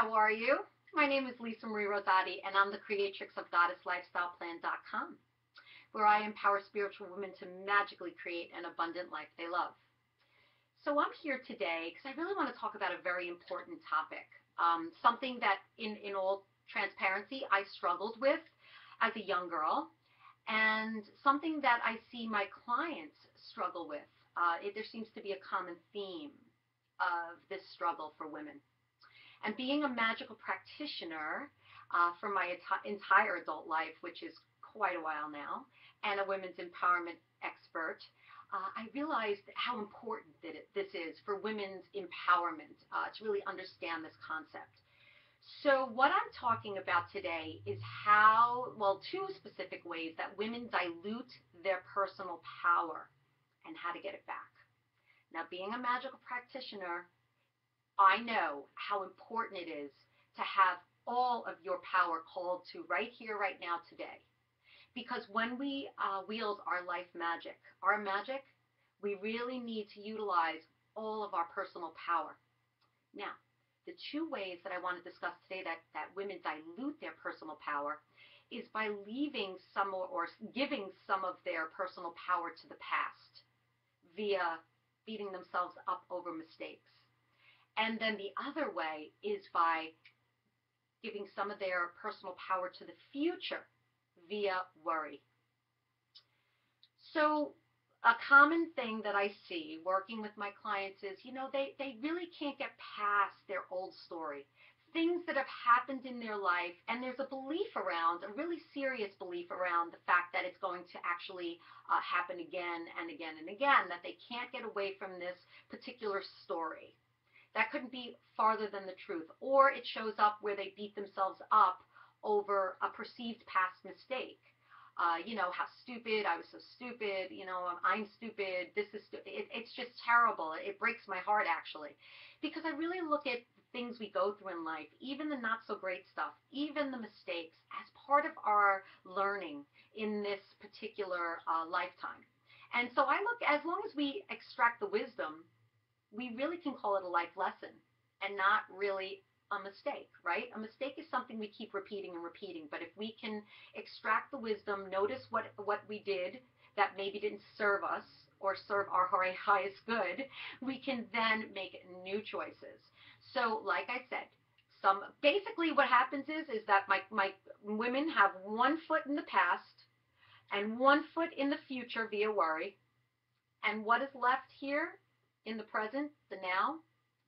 how are you? My name is Lisa Marie Rosati, and I'm the creatrix of GoddessLifestylePlan.com, where I empower spiritual women to magically create an abundant life they love. So I'm here today because I really want to talk about a very important topic, something that in all transparency I struggled with as a young girl, and something that I see my clients struggle with. There seems to be a common theme of this struggle for women. And being a magical practitioner for my entire adult life, which is quite a while now, and a women's empowerment expert, I realized how important this is for women's empowerment to really understand this concept. So what I'm talking about today is two specific ways that women dilute their personal power and how to get it back. Now, being a magical practitioner, I know how important it is to have all of your power called to right here, right now, today. Because when we wield our life magic, we really need to utilize all of our personal power. Now, the two ways that I want to discuss today that women dilute their personal power is by leaving some or giving some of their personal power to the past via beating themselves up over mistakes. And then the other way is by giving some of their personal power to the future via worry. So a common thing that I see working with my clients is, they really can't get past their old story, things that have happened in their life, and there's a belief around, a really serious belief around the fact that it's going to actually happen again and again and again, that they can't get away from this particular story. That couldn't be farther than the truth. Or it shows up where they beat themselves up over a perceived past mistake. How stupid, I was so stupid, I'm stupid, this is stupid. It's just terrible. It breaks my heart, actually. Because I really look at things we go through in life, even the not so great stuff, even the mistakes, as part of our learning in this particular lifetime. And so I look, as long as we extract the wisdom, we really can call it a life lesson and not really a mistake, right? A mistake is something we keep repeating and repeating. But if we can extract the wisdom, notice what we did that maybe didn't serve us or serve our highest good, we can then make new choices. So like I said, basically what happens is that my women have one foot in the past and one foot in the future via worry. And what is left here in the present, the now,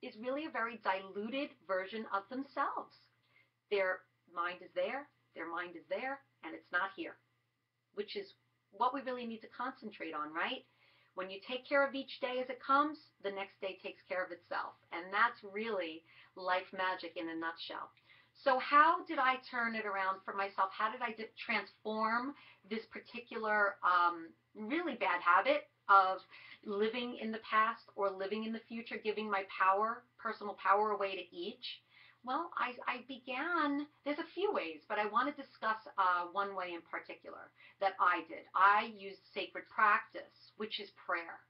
is really a very diluted version of themselves. Their mind is there, and it's not here, which is what we really need to concentrate on, right? When you take care of each day as it comes, the next day takes care of itself. And that's really life magic in a nutshell. So how did I turn it around for myself? How did I transform this particular really bad habit of living in the past or living in the future, giving my personal power away to each? Well, I began, there's a few ways, but I want to discuss one way in particular that I did. I used sacred practice, which is prayer.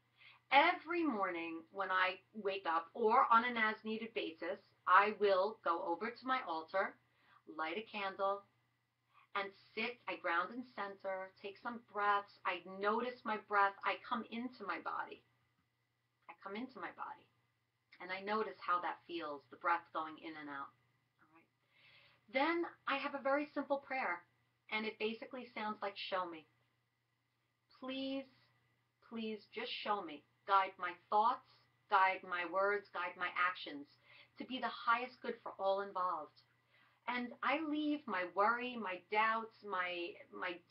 Every morning when I wake up, or on an as-needed basis, I will go over to my altar, light a candle, and sit. I ground and center, take some breaths. I notice my breath. I come into my body. And I notice how that feels, the breath going in and out. All right. Then I have a very simple prayer, and it basically sounds like, show me. Please, please just show me. Guide my thoughts, guide my words, guide my actions to be the highest good for all involved. And I leave my worry, my doubts, my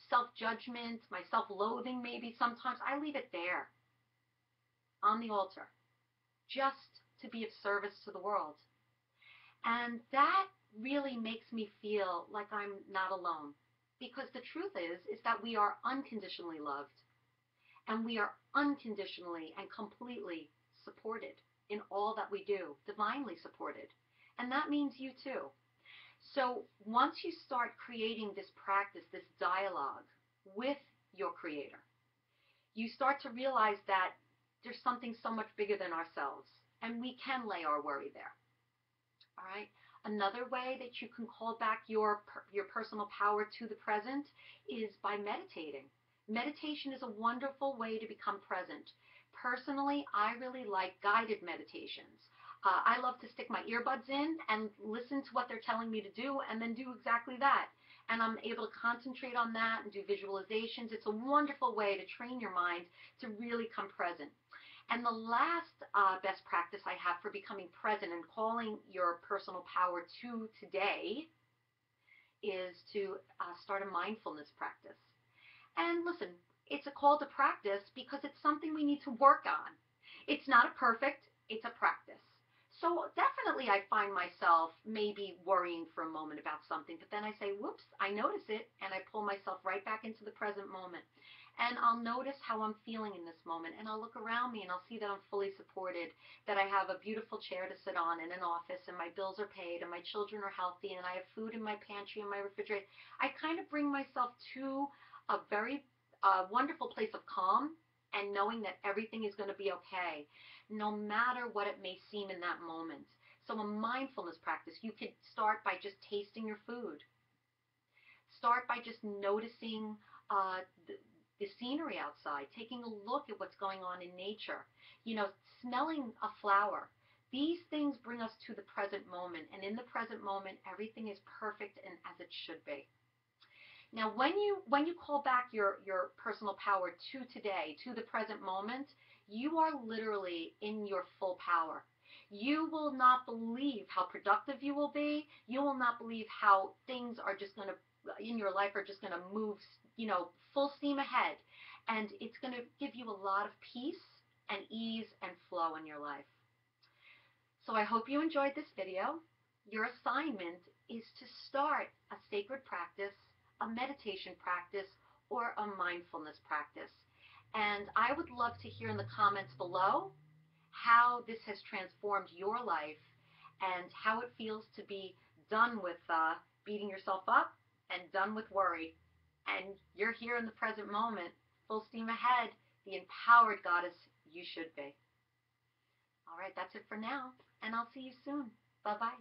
self-judgment, my self-loathing maybe sometimes, I leave it there on the altar just to be of service to the world. And that really makes me feel like I'm not alone, because the truth is that we are unconditionally loved, and we are unconditionally and completely supported in all that we do, divinely supported. And that means you too. So once you start creating this practice, this dialogue with your creator, you start to realize that there's something so much bigger than ourselves, and we can lay our worry there. All right. Another way that you can call back your personal power to the present is by meditating. Meditation is a wonderful way to become present. Personally, I really like guided meditations. I love to stick my earbuds in and listen to what they're telling me to do and then do exactly that. And I'm able to concentrate on that and do visualizations. It's a wonderful way to train your mind to really come present. And the last best practice I have for becoming present and calling your personal power to today is to start a mindfulness practice. And listen, it's a call to practice because it's something we need to work on. It's not a perfect, it's a practice. So definitely I find myself maybe worrying for a moment about something, but then I say, whoops, I notice it, and I pull myself right back into the present moment. And I'll notice how I'm feeling in this moment, and I'll look around me and I'll see that I'm fully supported, that I have a beautiful chair to sit on in an office, and my bills are paid, and my children are healthy, and I have food in my pantry and my refrigerator. I kind of bring myself to a very wonderful place of calm and knowing that everything is going to be okay, no matter what it may seem in that moment. So a mindfulness practice, you could start by just tasting your food. Start by just noticing uh, the, the scenery outside, taking a look at what's going on in nature, smelling a flower. These things bring us to the present moment, and in the present moment, everything is perfect and as it should be. Now, when you call back your personal power to today, to the present moment, you are literally in your full power. You will not believe how productive you will be. You will not believe how things are just going to in your life are just going to move, full steam ahead, and it's going to give you a lot of peace and ease and flow in your life. So I hope you enjoyed this video. Your assignment is to start a sacred practice, a meditation practice, or a mindfulness practice. And I would love to hear in the comments below how this has transformed your life and how it feels to be done with beating yourself up and done with worry. And you're here in the present moment, full steam ahead, the empowered goddess you should be. All right, that's it for now, and I'll see you soon. Bye-bye.